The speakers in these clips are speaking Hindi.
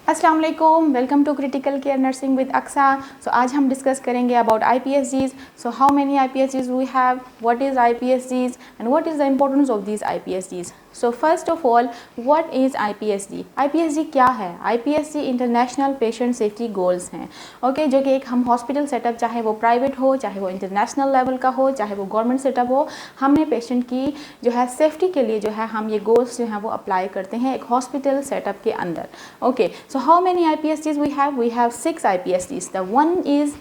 अस्सलाम वालेकुम, welcome to critical care nursing with Aqsa. So आज हम डिस्कस करेंगे about IPSGs। So how many IPSGs we have, what is IPSGs and what is the importance of these IPSGs। So first of all, what is IPSG? IPSG क्या है? IPSG international patient safety goals हैं, ओके, जो कि एक हम हॉस्पिटल सेटअप, चाहे वो प्राइवेट हो, चाहे वो इंटरनेशनल लेवल का हो, चाहे वो गवर्नमेंट सेटअप हो, हमने पेशेंट की जो है सेफ्टी के लिए जो है हम ये गोल्स जो हैं वो अप्लाई करते हैं एक हॉस्पिटल सेटअप के अंदर, okay. So how many IPSGs we have? We have 6 IPSGs.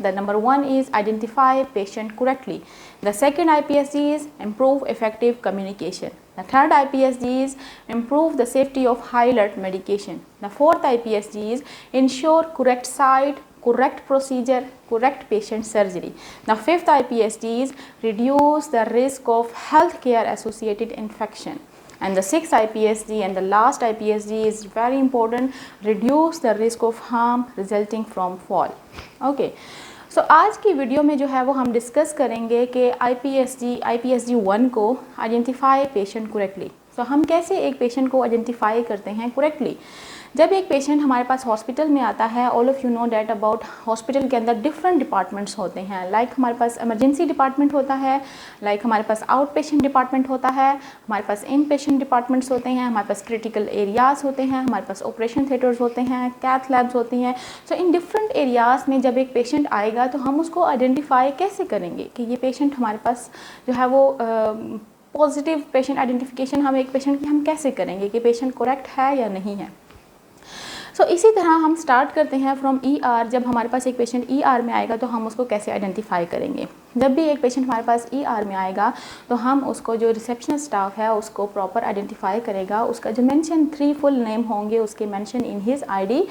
The number one is identify patient correctly. The second IPSG is improve effective communication. The third IPSG is improve the safety of high alert medication. The fourth IPSG is ensure correct site, correct procedure, correct patient surgery. The fifth IPSG is reduce the risk of healthcare associated infection. And the sixth IPSG and the last IPSG is very important, reduce the risk of harm resulting from fall. Okay. सो आज की वीडियो में जो है वो हम डिस्कस करेंगे कि IPSG 1 को आइडेंटिफाई पेशेंट करेक्टली। सो हम कैसे एक पेशेंट को आइडेंटिफाई करते हैं करेक्टली। जब एक पेशेंट हमारे पास हॉस्पिटल में आता है, all of you know that about hospital के अंदर डिफरेंट डिपार्टमेंट्स होते हैं। लाइक हमारे पास इमरजेंसी डिपार्टमेंट होता है, लाइक हमारे पास आउट पेशेंट डिपार्टमेंट होता है, हमारे पास इन पेशेंट डिपार्टमेंट्स होते हैं, हमारे पास क्रिटिकल एरियाज़ होते हैं, हमारे पास ऑपरेशन थिएटर्स होते हैं, कैथ लैब्स होती हैं। सो इन डिफरेंट एरियाज़ में जब एक पेशेंट आएगा तो हम उसको आइडेंटिफाई कैसे करेंगे कि ये पेशेंट हमारे पास जो है वो पॉजिटिव पेशेंट आइडेंटिफिकेशन हम एक पेशेंट की हम कैसे करेंगे कि पेशेंट करेक्ट है या नहीं है। सो इसी तरह हम स्टार्ट करते हैं फ्रॉम ER। जब हमारे पास एक पेशेंट ER में आएगा तो हम उसको कैसे आइडेंटिफाई करेंगे। जब भी एक पेशेंट हमारे पास ER में आएगा तो हम उसको जो रिसेप्शन स्टाफ है उसको प्रॉपर आइडेंटिफाई करेगा। उसका जो मेंशन 3 फुल नेम होंगे उसके mention in his ID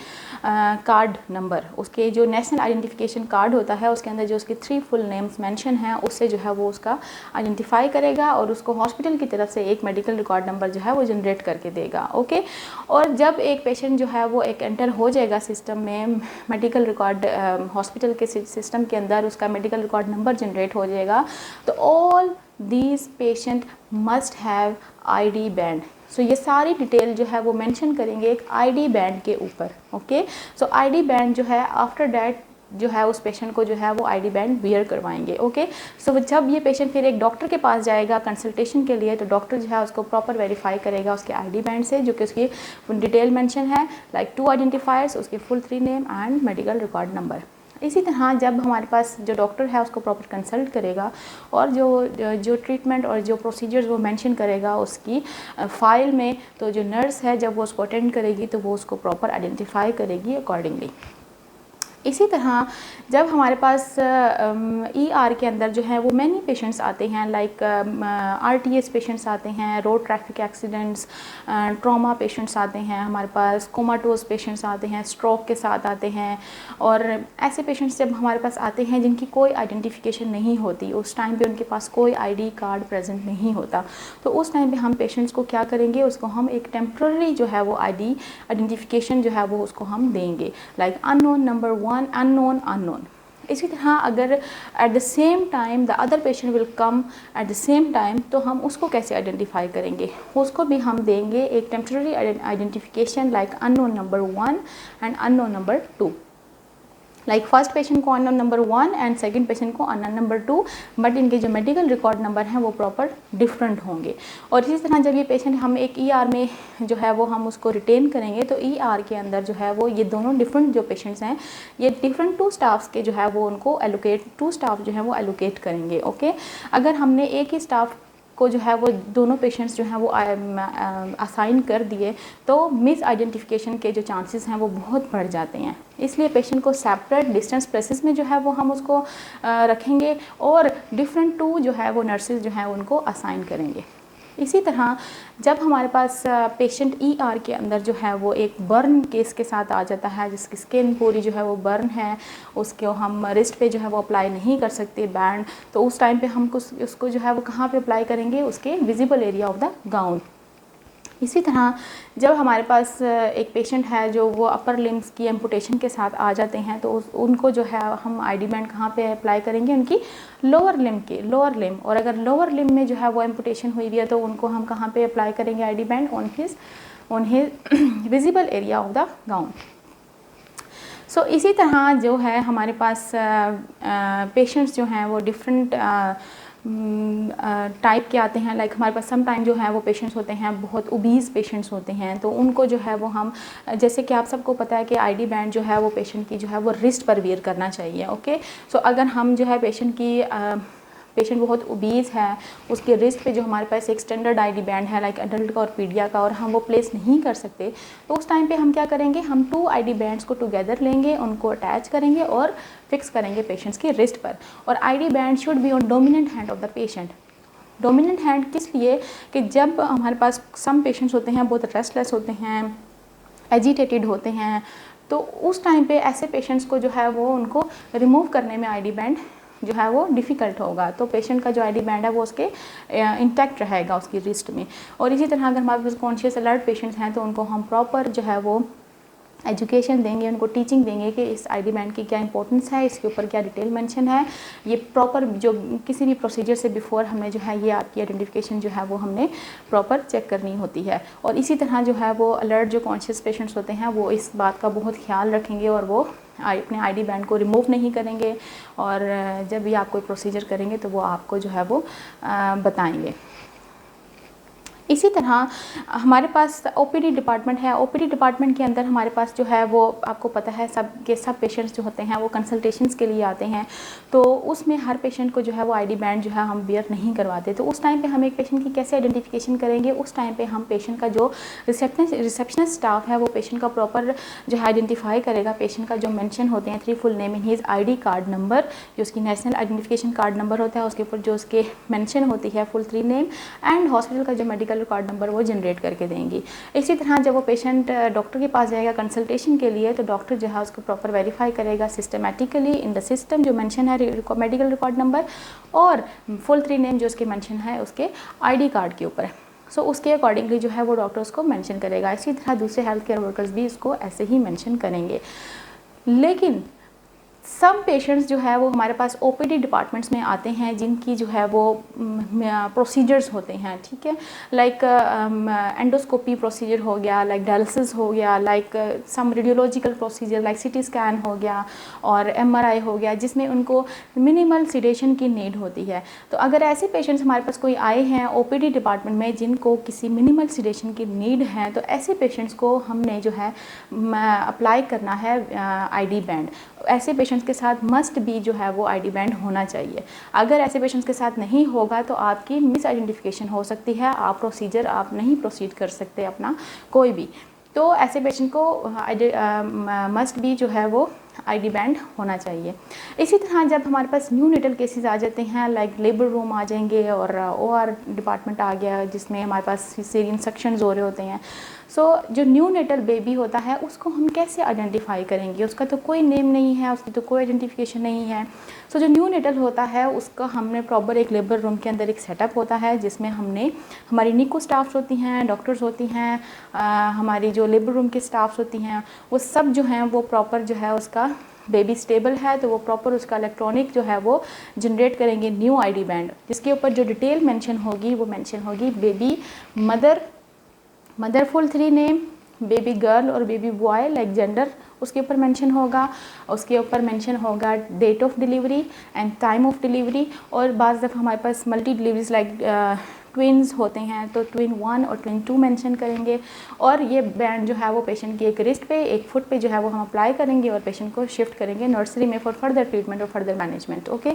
card number, उसके जो नेशनल आइडेंटिफिकेशन कार्ड होता है उसके अंदर जो उसके 3 फुल नेम्स मेंशन हैं उससे जो है वो उसका आइडेंटिफाई करेगा और उसको हॉस्पिटल की तरफ से एक मेडिकल रिकॉर्ड नंबर जो है वो जनरेट करके देगा, ओके। और जब एक पेशेंट जो है वो एक एंटर हो जाएगा सिस्टम में, मेडिकल रिकॉर्ड हॉस्पिटल के सिस्टम के अंदर उसका मेडिकल रिकॉर्ड नंबर जनरेट हो जाएगा, तो all these patient must have ID band. So ये सारी डिटेल जो है वो मेंशन करेंगे एक ID बैंड के ऊपर, ओके। सो ID बैंड जो है आफ्टर डैट जो है उस पेशेंट को जो है वो ID बैंड वियर करवाएंगे, ओके। सो जब ये पेशेंट फिर एक डॉक्टर के पास जाएगा कंसल्टेशन के लिए तो डॉक्टर जो है उसको प्रॉपर वेरीफाई करेगा उसके ID बैंड से, जो कि उसकी डिटेल मेंशन है, लाइक 2 आइडेंटिफायर्स, उसके full 3 name and medical record number. इसी तरह जब हमारे पास जो डॉक्टर है उसको प्रॉपर कंसल्ट करेगा और जो ट्रीटमेंट और जो प्रोसीजर्स वो मेंशन करेगा उसकी फ़ाइल में, तो जो नर्स है जब वो उसको अटेंड करेगी तो वो उसको प्रॉपर आइडेंटिफाई करेगी अकॉर्डिंगली। इसी तरह जब हमारे पास ER के अंदर जो है वो मैनी पेशेंट्स आते हैं, लाइक RTS पेशेंट्स आते हैं, road traffic accidents, trauma patients आते हैं, हमारे पास कोमाटोज पेशेंट्स आते हैं, स्ट्रोक के साथ आते हैं। और ऐसे पेशेंट्स जब हमारे पास आते हैं जिनकी कोई आइडेंटिफिकेशन नहीं होती, उस टाइम पे उनके पास कोई ID कार्ड प्रेजेंट नहीं होता, तो उस टाइम पे हम पेशेंट्स को क्या करेंगे, उसको हम एक टेम्प्ररी जो है वो आइडेंटिफिकेशन जो है वो उसको हम देंगे, लाइक अननोन नंबर 1, अननोन। इसी तरह अगर at the same time the other patient will come at the same time तो हम उसको कैसे आइडेंटिफाई करेंगे, उसको भी हम देंगे एक temporary identification like unknown number 1 and unknown number 2। Like first patient को unknown number 1 and second patient को अननोन नंबर 2, बट इनके जो मेडिकल रिकॉर्ड नंबर हैं वो प्रॉपर डिफरेंट होंगे। और इसी तरह जब ये पेशेंट हम एक ER में जो है वो हम उसको रिटेन करेंगे तो ER के अंदर जो है वो ये दोनों डिफरेंट जो पेशेंट्स हैं ये डिफरेंट 2 स्टाफ्स के जो है वो उनको एलोकेट 2 स्टाफ जो है वो एलोकेट करेंगे, ओके। अगर हमने एक ही स्टाफ को जो है वो दोनों पेशेंट्स जो हैं वो असाइन कर दिए तो मिस आइडेंटिफिकेशन के जो चांसेस हैं वो बहुत बढ़ जाते हैं। इसलिए पेशेंट को सेपरेट डिस्टेंस प्लेसेस में जो है वो हम उसको रखेंगे और डिफरेंट 2 जो है वो नर्सेज जो हैं उनको असाइन करेंगे। इसी तरह जब हमारे पास पेशेंट ER के अंदर जो है वो एक बर्न केस के साथ आ जाता है, जिसकी स्किन पूरी जो है वो बर्न है, उसको हम रिस्ट पे जो है वो अप्लाई नहीं कर सकते बैंड, तो उस टाइम पे हम उसको जो है वो कहाँ पे अप्लाई करेंगे, उसके visible area of the gown. इसी तरह जब हमारे पास एक पेशेंट है जो वो अपर लिम्स की एम्पुटेशन के साथ आ जाते हैं तो उनको जो है हम ID बैंड कहाँ पे अप्लाई करेंगे, उनकी लोअर लिम। और अगर लोअर लिम में जो है वो एम्पुटेशन हुई हुई है तो उनको हम कहाँ पे अप्लाई करेंगे ID band, on his visible area of the gown. So इसी तरह जो है हमारे पास पेशेंट्स जो हैं वो डिफरेंट टाइप के आते हैं। लाइक हमारे पास सम टाइम जो है वो पेशेंट्स होते हैं बहुत ओबीज़ पेशेंट्स होते हैं, तो उनको जो है वो हम, जैसे कि आप सबको पता है कि आईडी बैंड जो है वो पेशेंट की जो है वो रिस्ट पर वियर करना चाहिए। ओके, सो अगर हम जो है पेशेंट बहुत ओबीज़ है, उसके रिस्ट पे जो हमारे पास एक स्टैंडर्ड आईडी बैंड है लाइक अडल्ट का और पीडिया का, और हम वो प्लेस नहीं कर सकते, तो उस टाइम पे हम क्या करेंगे, हम 2 आईडी बैंड्स को टुगेदर लेंगे, उनको अटैच करेंगे और फिक्स करेंगे पेशेंट्स की रिस्ट पर। और ID band should be on dominant hand of the patient. Dominant hand किस लिए कि जब हमारे पास सम पेशेंट्स होते हैं बहुत रेस्टलेस होते हैं, एजिटेटेड होते हैं, तो उस टाइम पे ऐसे पेशेंट्स को जो है वो उनको रिमूव करने में आईडी बैंड जो है वो डिफ़िकल्ट होगा, तो पेशेंट का जो आईडी बैंड है वो उसके इंटैक्ट रहेगा उसकी रिस्ट में। और इसी तरह अगर हमारे पास कॉन्शियस अलर्ट पेशेंट्स हैं तो उनको हम प्रॉपर जो है वो एजुकेशन देंगे, उनको टीचिंग देंगे कि इस आईडी बैंड की क्या इंपॉर्टेंस है, इसके ऊपर क्या डिटेल मेंशन है। ये प्रॉपर जो किसी भी प्रोसीजर से बिफोर हमने जो है ये आपकी आइडेंटिफिकेशन जो है वो हमने प्रॉपर चेक करनी होती है। और इसी तरह जो है वो अलर्ट जो कॉन्शियस पेशेंट्स होते हैं वो इस बात का बहुत ख्याल रखेंगे और वो अपने आईडी बैंड को रिमूव नहीं करेंगे, और जब भी आप कोई प्रोसीजर करेंगे तो वो आपको जो है वो बताएंगे। इसी तरह हमारे पास ओपीडी डिपार्टमेंट है। ओपीडी डिपार्टमेंट के अंदर हमारे पास जो है वो आपको पता है सब पेशेंट्स जो होते हैं वो कंसल्टेशंस के लिए आते हैं, तो उसमें हर पेशेंट को जो है वो आईडी बैंड जो है हम वियर नहीं करवाते। तो उस टाइम पे हम एक पेशेंट की कैसे आइडेंटिफिकेशन करेंगे, उस टाइम पे हम पेशेंट का जो रिसेप्शनिस्ट स्टाफ है वो पेशेंट का प्रॉपर जो है आइडेंटिफाई करेगा। पेशेंट का जो मेंशन होते हैं 3 full name in his ID card number, जो उसकी नेशनल आइडेंटिफिकेशन कार्ड नंबर होता है उसके ऊपर जो उसके मेंशन होती है फुल 3 नेम, एंड हॉस्पिटल का जो मेडिकल कार्ड नंबर वो जनरेट करके देंगी। इसी तरह जब वो पेशेंट डॉक्टर के पास जाएगा कंसल्टेशन के लिए, तो डॉक्टर जो है उसको प्रॉपर वेरीफाई करेगा सिस्टमेटिकली इन द सिस्टम जो मेंशन है मेडिकल रिकॉर्ड नंबर और फुल 3 नेम जो उसके मेंशन है उसके आईडी कार्ड के ऊपर। सो उसके अकॉर्डिंगली जो है वो डॉक्टर उसको मेंशन करेगा। इसी तरह दूसरे हेल्थ केयर वर्कर्स भी इसको ऐसे ही मेंशन करेंगे। लेकिन सम पेशेंट्स जो है वो हमारे पास ओपीडी डिपार्टमेंट्स में आते हैं जिनकी जो है वो प्रोसीजर्स होते हैं, ठीक है, लाइक एंडोस्कोपी प्रोसीजर हो गया, लाइक डायलिसिस हो गया, like some radiological procedure like CT scan हो गया और एमआरआई हो गया, जिसमें उनको मिनिमल सिडेशन की नीड होती है। तो अगर ऐसे पेशेंट्स हमारे पास कोई आए हैं ओपीडी डिपार्टमेंट में जिनको किसी मिनिमल सिडेशन की नीड है, तो ऐसे पेशेंट्स को हमने जो है अप्लाई करना है आईडी बैंड। ऐसे पेशेंट्स के साथ मस्ट भी जो है वो आईडी बैंड होना चाहिए। अगर ऐसे पेशेंट्स के साथ नहीं होगा तो आपकी मिस आइडेंटिफिकेशन हो सकती है, आप प्रोसीजर आप नहीं प्रोसीड कर सकते अपना कोई भी। तो ऐसे पेशेंट को मस्ट भी जो है वो आईडी बैंड होना चाहिए। इसी तरह जब हमारे पास न्यू नेटल केसेस आ जाते हैं लाइक लेबर रूम आ जाएंगे और ओआर डिपार्टमेंट आ गया जिसमें हमारे पास सीजरियन सेक्शंस हो रहे होते हैं। सो जो न्यू नेटल बेबी होता है उसको हम कैसे आइडेंटिफाई करेंगे, उसका तो कोई नेम नहीं है, उसकी तो कोई आइडेंटिफिकेशन नहीं है। सो जो न्यू नेटल होता है उसका हमने प्रॉपर एक लेबर रूम के अंदर एक सेटअप होता है जिसमें हमने हमारी निको स्टाफ्स होती हैं, डॉक्टर्स होती हैं, हमारी जो लेबर रूम की स्टाफ्स होती हैं, वो सब जो हैं वो प्रॉपर जो है उसका बेबी स्टेबल है तो वो प्रॉपर उसका इलेक्ट्रॉनिक जो है वो जनरेट करेंगे न्यू आईडी बैंड, जिसके ऊपर जो डिटेल मेंशन होगी वो मेंशन होगी baby mother full 3 name, baby girl और बेबी बॉय लाइक जेंडर उसके ऊपर मेंशन होगा। उसके ऊपर मेंशन होगा date of delivery and time of delivery. और बाज़ दफ़ा हमारे पास मल्टी डिलीवरीज लाइक ट्विन्स होते हैं तो ट्विन 1 और ट्विन 2 मेंशन करेंगे। और ये बैंड जो है वो पेशेंट की एक रिस्ट पे एक फुट पे जो है वो हम अप्लाई करेंगे और पेशेंट को शिफ्ट करेंगे नर्सरी में फॉर फर्दर ट्रीटमेंट और फर्दर मैनेजमेंट। ओके,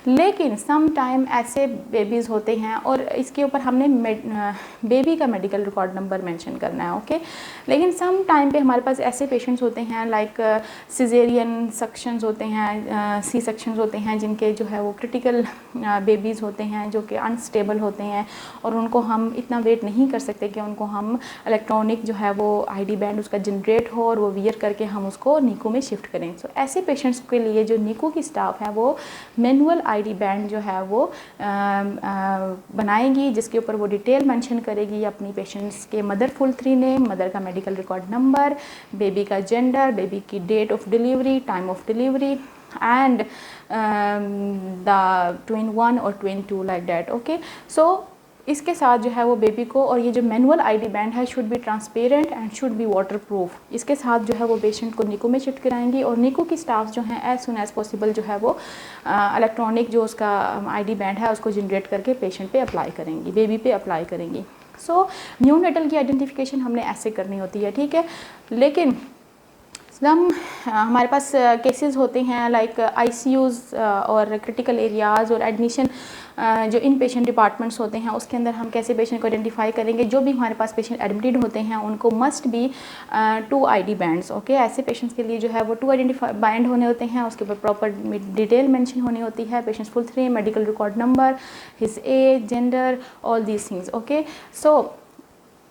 लेकिन सम टाइम ऐसे बेबीज़ होते हैं और इसके ऊपर हमने बेबी का मेडिकल रिकॉर्ड नंबर मेंशन करना है। ओके, लेकिन सम टाइम पे हमारे पास ऐसे पेशेंट्स होते हैं लाइक सिजेरियन सेक्शंस होते हैं, सी सेक्शंस होते हैं जिनके जो है वो क्रिटिकल बेबीज़ होते हैं जो कि अनस्टेबल होते हैं और उनको हम इतना वेट नहीं कर सकते कि उनको हम इलेक्ट्रॉनिक जो है वो आईडी बैंड उसका जनरेट हो और वो वियर करके हम उसको निको में शिफ्ट करें। सो ऐसे पेशेंट्स के लिए जो निको की स्टाफ है वो मैनुअल आईडी बैंड जो है वो बनाएगी जिसके ऊपर वो डिटेल मेंशन करेगी अपनी पेशेंट्स के मदर फुल 3 नेम, मदर का मेडिकल रिकॉर्ड नंबर, बेबी का जेंडर, बेबी की date of delivery, time of delivery and the twin 1 or twin 2 like that. Okay, so इसके साथ जो है वो बेबी को, और ये जो मैनुअल आईडी बैंड है should be transparent and should be water proof. इसके साथ जो है वो पेशेंट को निको में शिफ्ट कराएंगी और निको की स्टाफ जो है एज सुन एज पॉसिबल जो है वो इलेक्ट्रॉनिक जो उसका आईडी बैंड है उसको जनरेट करके पेशेंट पे अप्लाई करेंगी, बेबी पे अप्लाई करेंगी। सो न्यूनेटल की आइडेंटिफिकेशन हमने ऐसे करनी होती है, ठीक है। लेकिन हम हमारे पास केसेस होते हैं लाइक आईसीयूज़ और क्रिटिकल एरियाज़ और एडमिशन जो इन पेशेंट डिपार्टमेंट्स होते हैं उसके अंदर हम कैसे पेशेंट को आइडेंटिफाई करेंगे। जो भी हमारे पास पेशेंट एडमिटेड होते हैं उनको must be 2 ID bands, okay. ऐसे पेशेंट्स के लिए जो है वो 2 आइडेंटिफाई बैंड होने होते हैं, उसके ऊपर प्रॉपर डिटेल मेंशन होनी होती है, patient's full name, medical record number, his age, gender, all these things, okay. So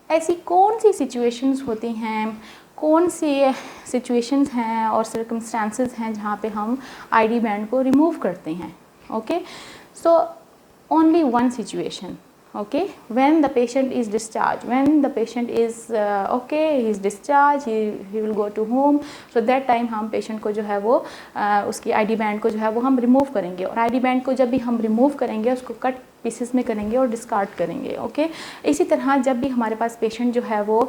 ऐसी कौन सी सिचुएशंस होती हैं, कौन सी सिचुएशंस हैं और सर्कमस्टांसेस हैं जहाँ पे हम आईडी बैंड को रिमूव करते हैं, okay. So only one situation, okay, when the patient is discharged, when the patient is okay, he is discharged, he will go to home, so that time हम पेशेंट को जो है वो उसकी आईडी बैंड को जो है वो हम रिमूव करेंगे। और आईडी बैंड को जब भी हम रिमूव करेंगे उसको कट पीसेस में करेंगे और डिस्कार्ड करेंगे, ओके। इसी तरह जब भी हमारे पास पेशेंट जो है वो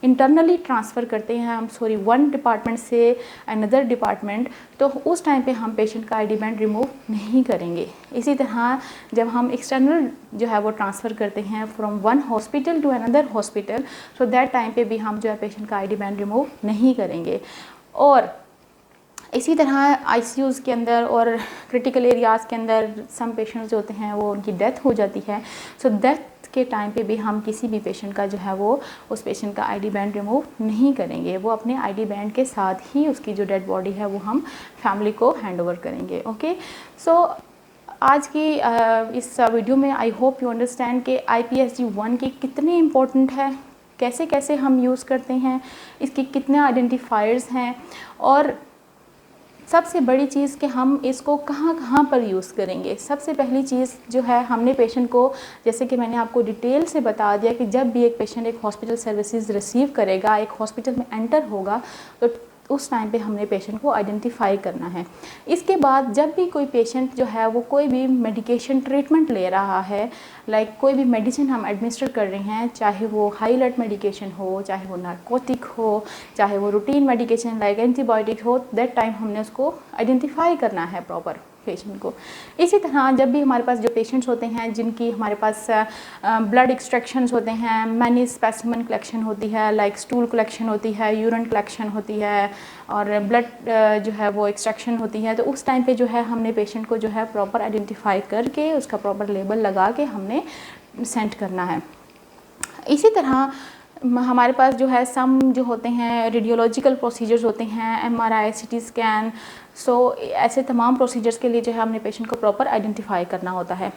इंटरनली ट्रांसफ़र करते हैं हम वन डिपार्टमेंट से अनदर डिपार्टमेंट, तो उस टाइम पे हम पेशेंट का आईडी बैंड रिमूव नहीं करेंगे। इसी तरह जब हम एक्सटर्नल जो है वो ट्रांसफ़र करते हैं from one hospital to another hospital, so that time पे भी हम जो है पेशेंट का आईडी बैंड रिमूव नहीं करेंगे। और इसी तरह आईसीयूज़ के अंदर और क्रिटिकल एरियाज़ के अंदर सम पेशेंट्स जो होते हैं वो उनकी डेथ हो जाती है, सो डेथ के टाइम पे भी हम किसी भी पेशेंट का जो है वो उस पेशेंट का आईडी बैंड रिमूव नहीं करेंगे। वो अपने आईडी बैंड के साथ ही उसकी जो डेड बॉडी है वो हम फैमिली को हैंड ओवर करेंगे, ओके। सो आज की इस वीडियो में आई होप यू अंडरस्टैंड कि IPSG 1 की कितनी इम्पोर्टेंट है, कैसे कैसे हम यूज़ करते हैं, इसके कितने आइडेंटिफायर्स हैं, और सबसे बड़ी चीज़ कि हम इसको कहाँ कहाँ पर यूज़ करेंगे। सबसे पहली चीज़ जो है, हमने पेशेंट को, जैसे कि मैंने आपको डिटेल से बता दिया कि जब भी एक पेशेंट एक हॉस्पिटल सर्विसेज रिसीव करेगा, एक हॉस्पिटल में एंटर होगा, तो उस टाइम पे हमने पेशेंट को आइडेंटिफाई करना है। इसके बाद जब भी कोई पेशेंट जो है वो कोई भी मेडिकेशन ट्रीटमेंट ले रहा है, लाइक कोई भी मेडिसिन हम एडमिनिस्टर कर रहे हैं, चाहे वो हाई अलर्ट मेडिकेशन हो, चाहे वो नार्कोटिक हो, चाहे वो रूटीन मेडिकेशन लाइक एंटीबायोटिक हो, दैट टाइम हमने उसको आइडेंटिफाई करना है प्रॉपर पेशेंट को। इसी तरह जब भी हमारे पास जो पेशेंट्स होते हैं जिनकी हमारे पास ब्लड एक्सट्रैक्शंस होते हैं, मैनी स्पेसिमेन कलेक्शन होती है, लाइक स्टूल कलेक्शन होती है, यूरिन कलेक्शन होती है, और ब्लड जो है वो एक्सट्रैक्शन होती है, तो उस टाइम पे जो है हमने पेशेंट को जो है प्रॉपर आइडेंटिफाई करके उसका प्रॉपर लेबल लगा के हमने सेंड करना है। इसी तरह हमारे पास जो है सम जो होते हैं रेडियोलॉजिकल प्रोसीजर्स होते हैं, MRI, CT स्कैन, सो ऐसे तमाम प्रोसीजर्स के लिए जो है हमने पेशेंट को प्रॉपर आइडेंटिफाई करना होता है।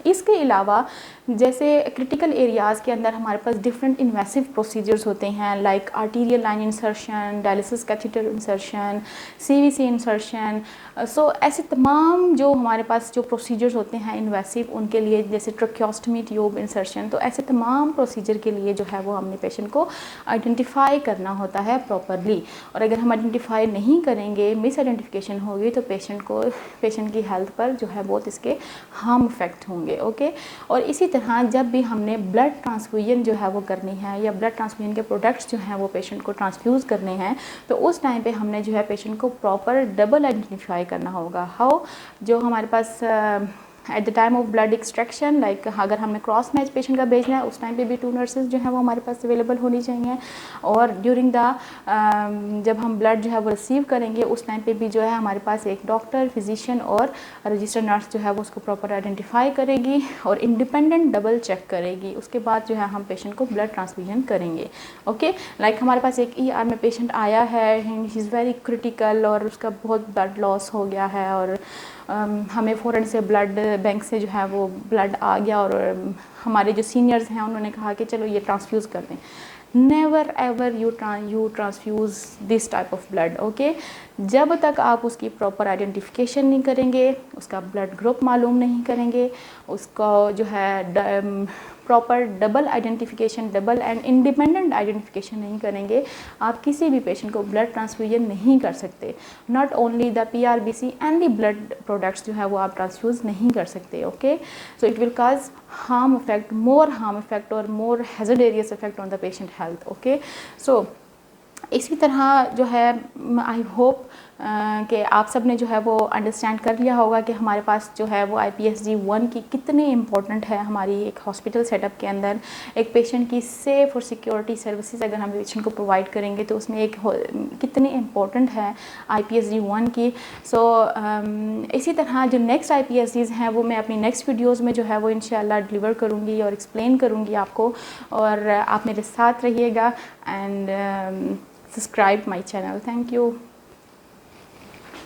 इसके अलावा जैसे क्रिटिकल एरियाज़ के अंदर हमारे पास डिफरेंट इन्वेसिव प्रोसीजर्स होते हैं, like arterial line insertion, dialysis catheter insertion, CVC insertion, so ऐसे तमाम जो हमारे पास जो प्रोसीजर्स होते हैं इन्वेसिव, उनके लिए जैसे ट्रैकियोस्टमी ट्यूब इंसर्शन, तो ऐसे तमाम प्रोसीजर के लिए जो है वो हमने पेशेंट को आइडेंटिफाई करना होता है प्रॉपरली। और अगर हम आइडेंटिफाई नहीं करेंगे, मिस आइडेंटिफिकेशन होगी, तो पेशेंट की हेल्थ पर जो है बहुत इसके हार्म इफेक्ट होंगे, ओके। और इसी तरह जब भी हमने ब्लड ट्रांसफ्यूजन जो है वो करनी है, या ब्लड ट्रांसफ्यूजन के प्रोडक्ट्स जो हैं वो पेशेंट को ट्रांसफ्यूज़ करने हैं, तो उस टाइम पे हमने जो है पेशेंट को प्रॉपर डबल आइडेंटिफाई करना होगा। हाउ, जो हमारे पास at the time of blood extraction, like अगर हमने क्रॉस मैच पेशेंट का भेजना है, उस टाइम पे भी 2 नर्सेज जो है वो हमारे पास अवेलेबल होनी चाहिए। और ड्यूरिंग द जब हम ब्लड जो है वो रिसीव करेंगे, उस टाइम पे भी जो है हमारे पास एक डॉक्टर, फिजिशियन और रजिस्टर्ड नर्स जो है वो उसको प्रॉपर आइडेंटिफाई करेगी और इंडिपेंडेंट डबल चेक करेगी। उसके बाद जो है हम पेशेंट को ब्लड ट्रांसफ्यूजन करेंगे, ओके। लाइक हमारे पास एक ER में पेशेंट आया है, ही इज़ वेरी क्रिटिकल और उसका बहुत ब्लड लॉस हो गया है, और हमें फ़ौरन से ब्लड बैंक से जो है वो ब्लड आ गया, और हमारे जो सीनियर्स हैं उन्होंने कहा कि चलो ये ट्रांसफ्यूज़ कर दें। Never ever you transfuse this type of blood, okay. जब तक आप उसकी प्रॉपर आइडेंटिफिकेशन नहीं करेंगे, उसका ब्लड ग्रुप मालूम नहीं करेंगे, उसको जो है proper double identification, double and independent identification नहीं करेंगे, आप किसी भी पेशेंट को ब्लड ट्रांसफ्यूजन नहीं कर सकते। Not only the PRBC and the blood products जो है वो आप ट्रांसफ्यूज नहीं कर सकते। Okay, so it will cause harm effect, more harm effect और more hazardous effect on the patient health. Okay, so इसी तरह जो है आई होप कि आप सब ने जो है वो अंडरस्टैंड कर लिया होगा कि हमारे पास जो है वो IPSG 1 की कितनी इम्पोर्टेंट है हमारी एक हॉस्पिटल सेटअप के अंदर। एक पेशेंट की सेफ़ और सिक्योरिटी सर्विसेज अगर हम पेशेंट को प्रोवाइड करेंगे तो उसमें एक कितनी इम्पोर्टेंट है IPSG 1 की। सो इसी तरह जो नेक्स्ट IPSGs हैं वो मैं अपनी नेक्स्ट वीडियोज़ में जो है वो इंशाल्लाह डिलीवर करूँगी और एक्सप्लेन करूँगी आपको, और आप मेरे साथ रहिएगा and subscribe my channel. Thank you.